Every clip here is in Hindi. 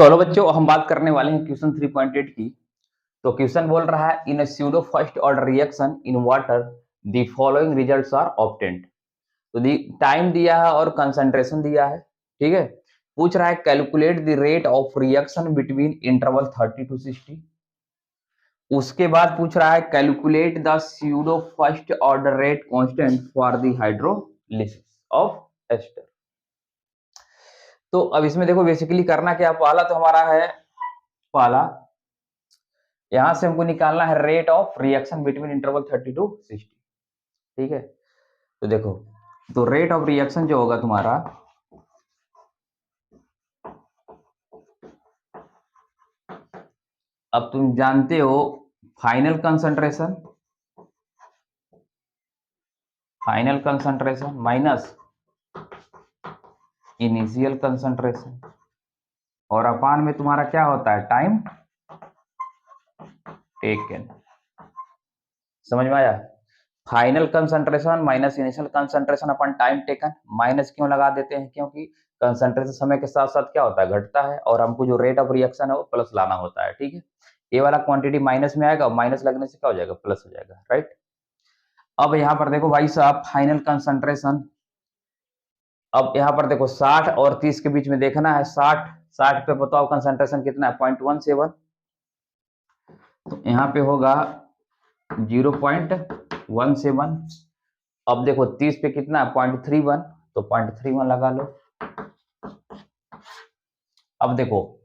चलो बच्चों, हम बात करने वाले हैं क्वेश्चन 3.8 की। तो क्वेश्चन बोल रहा है in pseudo first order reaction in water the following results are obtained. तो टाइम दिया है और कंसंट्रेशन दिया है। ठीक है, पूछ रहा है calculate the rate of reaction between interval 30 to 60। उसके बाद पूछ रहा है calculate the pseudo first order rate constant for the hydrolysis of ester. तो अब इसमें देखो बेसिकली करना क्या, पहला तो हमारा है, पहला यहां से हमको निकालना है rate of reaction between interval 30 to 60। ठीक है, तो देखो, तो रेट ऑफ रिएक्शन जो होगा तुम्हारा, अब तुम जानते हो final concentration, minus initial concentration, और अपान में तुम्हारा क्या होता है, टाइम टेकन। समझ में आया? Final concentration minus initial concentration अपन टाइम टेकन। माइनस क्यों लगा देते हैं? क्योंकि कंसंट्रेशन समय के साथ साथ क्या होता है, घटता है, और हमको जो रेट ऑफ रिएक्शन है वो प्लस लाना होता है। ठीक है, ये वाला क्वांटिटी माइनस में आएगा, माइनस लगने से क्या हो जाएगा, प्लस हो जाएगा। राइट, अब यहाँ पर देखो भाई साहब फाइनल कंसंट्रेशन, अब यहाँ पर देखो 60 और 30 के बीच में देखना है। 60 पे बताओ कंसंट्रेशन कितना है, 0.17। तो यहाँ पे होगा 0.17। अब देखो 30 पे कितना है, 0.31, तो 0.31 लगा लो। अब देखो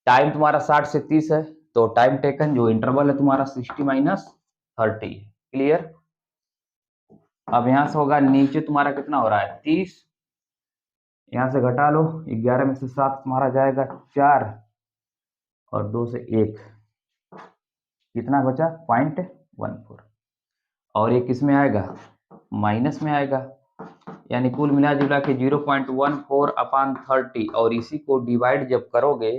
टाइम तुम्हारा 60 से 30 है, तो टाइम टेकन जो इंटरवल है तुम्हारा 60 माइनस 30 है। क्लियर? अब यहां से होगा नीचे तुम्हारा कितना हो रहा है, 30, यहां से घटा लो, 11 में से 7 तुम्हारा जाएगा 4, और 2 से 1, कितना बचा, 0.14। और ये किस में आएगा, माइनस में आएगा, यानी कुल मिला जुला के 0.14 अपान 30, और इसी को डिवाइड जब करोगे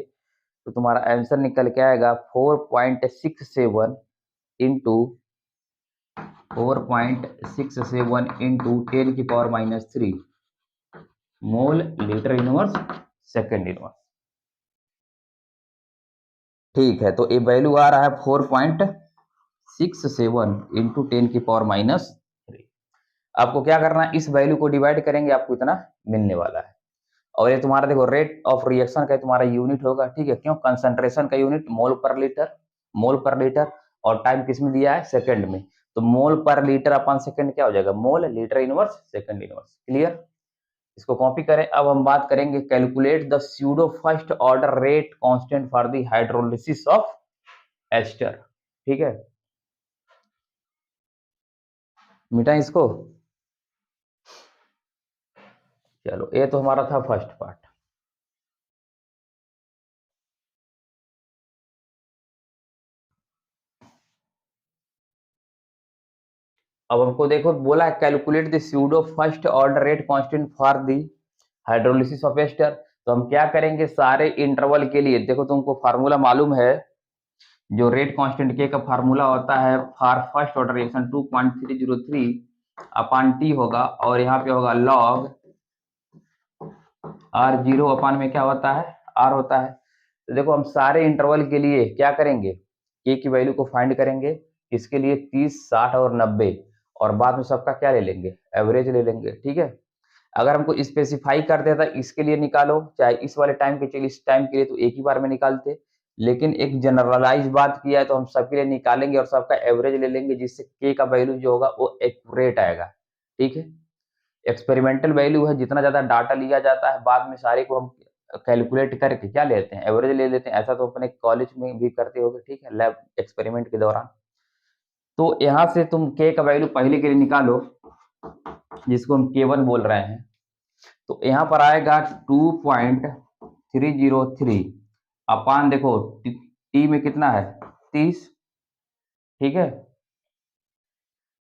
तो तुम्हारा आंसर निकल के आएगा 4.67 इंटू 10 की पावर -3 मोल लीटर इनवर्स सेकेंड इनवर्स। ठीक है, तो ये वैल्यू आ रहा है 4.67 इंटू 10 की पावर -3। आपको क्या करना है, इस वैल्यू को डिवाइड करेंगे, आपको इतना मिलने वाला है। और ये तुम्हारा देखो रेट ऑफ रिएक्शन का तुम्हारा यूनिट होगा। ठीक है, क्यों, कंसंट्रेशन का यूनिट मोल पर लीटर, और टाइम किस में दिया है, सेकंड में। तो मोल पर लीटर अपन सेकंड क्या हो जाएगा, mole litre inverse second inverse. Clear? इसको कॉपी करें। अब हम बात करेंगे calculate the pseudo first order rate constant for the hydrolysis of ester. ठीक है, मिटा इसको। चलो, ये तो हमारा था फर्स्ट पार्ट। अब हमको देखो बोला है calculate the pseudo first order rate constant for the hydrolysis of ester. तो हम क्या करेंगे, सारे इंटरवल के लिए देखो, तुमको फार्मूला मालूम है, जो रेट कांस्टेंट के का फार्मूला होता है for first order reaction 2.303 upon T होगा, और यहाँ पे होगा लॉग आर, जीरो अपान में क्या होता है, आर होता है। तो देखो हम सारे इंटरवल के लिए क्या करेंगे, के की वैल्यू को फाइंड करेंगे। इसके लिए 30, 60 और 90, और बाद में सबका क्या ले लेंगे, एवरेज ले लेंगे। ठीक है, अगर हमको स्पेसिफाई कर देता इसके लिए निकालो, चाहे इस वाले टाइम के चलिए इस टाइम के लिए, तो एक ही बार में निकालते। लेकिन एक जनरलाइज बात किया है तो हम सबके लिए निकालेंगे और सबका एवरेज ले लेंगे, जिससे के का वैल्यू जो होगा वो एक्यूरेट आएगा। ठीक है, एक्सपेरिमेंटल वैल्यू है, जितना ज्यादा डाटा लिया जाता है बाद में सारे को हम कैलकुलेट करके क्या लेते हैं, एवरेज ले लेते हैं। ऐसा तो अपने कॉलेज में भी करते होगे। ठीक है, लैब एक्सपेरिमेंट के दौरान। तो यहाँ से तुम के का वैल्यू पहले के लिए निकालो, जिसको हम K1 बोल रहे हैं। तो यहाँ पर आएगा 2.303 अपान, देखो टी में कितना है, 30। ठीक है,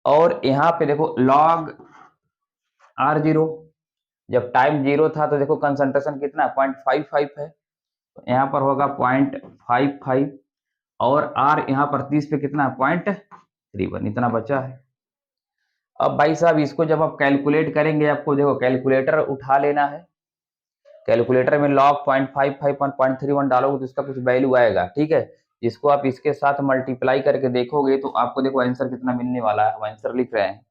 और यहाँ पे देखो लॉग R0, जब टाइम जीरो था तो देखो कंसंट्रेशन कितना है, 0.55 है, तो यहाँ पर होगा 0.55, और R यहाँ पर 30 पे कितना है, 0.31, इतना बचा है। अब भाई साहब इसको जब आप कैलकुलेट करेंगे, आपको देखो कैलकुलेटर उठा लेना है, कैलकुलेटर में log 0.55 और 0.31 डालोगे तो इसका कुछ वैल्यू आएगा, ठीक है। जिसको आप इसके साथ मल्टीप्लाई करके देखोगे तो आपको देखो आंसर कितना मिलने वाला है। हम आंसर लिख रहे हैं,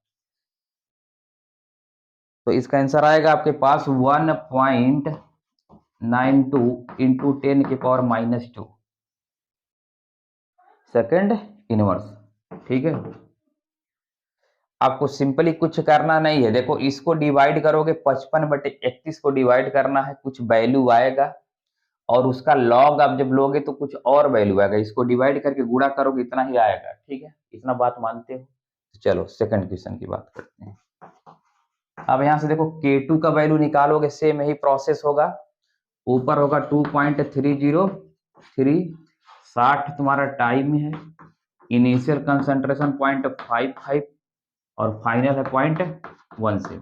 तो इसका आंसर आएगा आपके पास 1.92 इंटू 10 की पावर -2 सेकेंड इनवर्स, ठीक है। आपको सिंपली कुछ करना नहीं है, देखो इसको डिवाइड करोगे 55/31 को डिवाइड करना है, कुछ वैल्यू आएगा और उसका लॉग आप जब लोगे तो कुछ और वैल्यू आएगा, इसको डिवाइड करके गुणा करोगे इतना ही आएगा, ठीक है। इतना बात मानते हो? चलो सेकंड क्वेश्चन की बात करते हैं। अब यहाँ से देखो K2 का वैल्यू निकालोगे, सेम यही प्रोसेस होगा। ऊपर होगा 2.303, 60 तुम्हारा टाइम है, इनिशियल कंसंट्रेशन 0.55 और फाइनल है 0.17।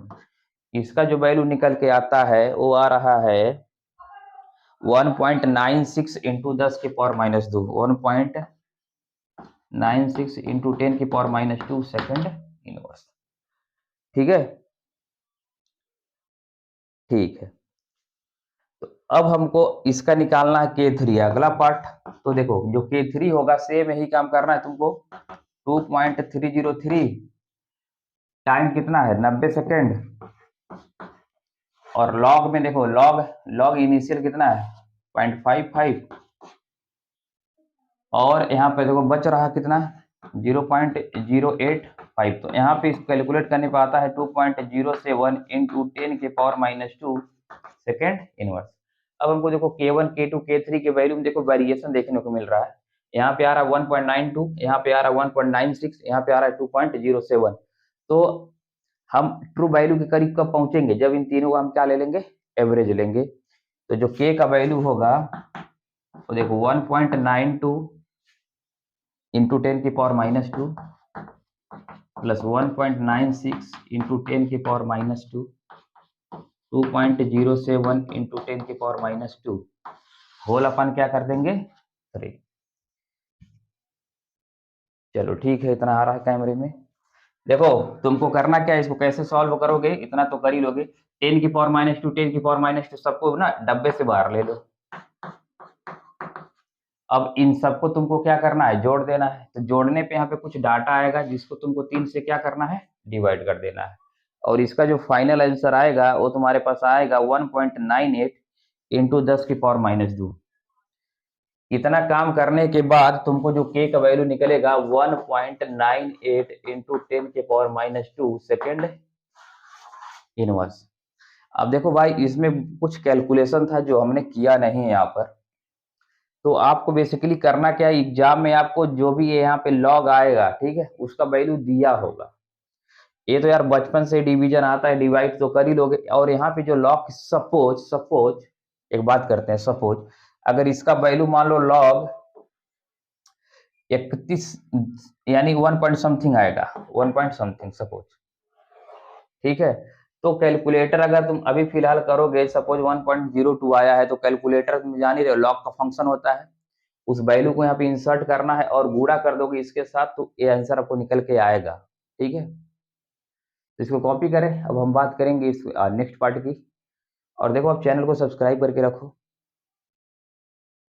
इसका जो वैल्यू निकल के आता है वो आ रहा है 1.96 इंटू 10 की पावर -2, 1.96 इंटू 10 की पावर -2 सेकेंड इनवर्स, ठीक है। ठीक है, तो अब हमको इसका निकालना है K3, अगला पार्ट। तो देखो जो K3 होगा सेम यही काम करना है तुमको। 2.303, टाइम कितना है 90 सेकेंड, और लॉग में देखो लॉग इनिशियल कितना है 0.55, और यहाँ पे देखो बच रहा कितना 0.085। तो यहाँ पे इसको कैलकुलेट करने पे आता है 2.07 इंटू 10 के पावर -2 सेकेंड इनवर्स। अब हमको देखो K1 K2 K3 के वैल्यू में देखो वेरिएशन देखने को मिल रहा है। यहाँ पे आ रहा है 1.92, यहाँ पे आ रहा है 1.96, यहाँ पे आ रहा है 2.07। तो हम ट्रू वैल्यू के करीब कब पहुंचेंगे, जब इन तीनों का हम क्या ले लेंगे, एवरेज लेंगे। तो जो K का वैल्यू होगा तो देखो 1.92 इंटू 10 की पावर -2 प्लस 1.96 इंटू 10 की पावर -2, 2.07 इंटू 10 की पावर -2 होल अपन क्या कर देंगे 3। चलो ठीक है, इतना आ रहा है कैमरे में। देखो तुमको करना क्या है, इसको कैसे सॉल्व करोगे इतना तो कर ही लोगे। 10 की पावर -2 10 की पावर -2 सबको ना डब्बे से बाहर ले लो। अब इन सबको तुमको क्या करना है, जोड़ देना है। तो जोड़ने पे यहाँ पे कुछ डाटा आएगा जिसको तुमको 3 से क्या करना है, डिवाइड कर देना है। और इसका जो फाइनल आंसर आएगा वो तुम्हारे पास आएगा 1.98 इंटू 10 की पावर -2। इतना काम करने के बाद तुमको जो K का वैल्यू निकलेगा 1.98 इंटू 10 के पावर -2 सेकेंड इनवर्स। अब देखो भाई इसमें कुछ कैलकुलेशन था जो हमने किया नहीं है यहाँ पर। तो आपको बेसिकली करना क्या है, एग्जाम में आपको जो भी यहाँ पे लॉग आएगा, ठीक है, उसका वैल्यू दिया होगा। ये तो यार बचपन से डिवीजन आता है, डिवाइड तो कर ही लोगे। और यहाँ पे जो लॉग सपोज एक बात करते हैं, सपोज अगर इसका वैल्यू मान लो लॉग 31 यानी 1 पॉइंट समथिंग आएगा, 1 पॉइंट समथिंग सपोज, ठीक है। तो कैलकुलेटर अगर तुम अभी फिलहाल करोगे, सपोज 1.02 आया है, तो कैलकुलेटर तुम जान ही रहे हो लॉग का फंक्शन होता है, उस वैल्यू को यहाँ पे इंसर्ट करना है और गुणा कर दोगे इसके साथ, तो ये आंसर आपको निकल के आएगा, ठीक है। तो इसको कॉपी करें। अब हम बात करेंगे इस नेक्स्ट पार्ट की। और देखो आप चैनल को सब्सक्राइब करके रखो।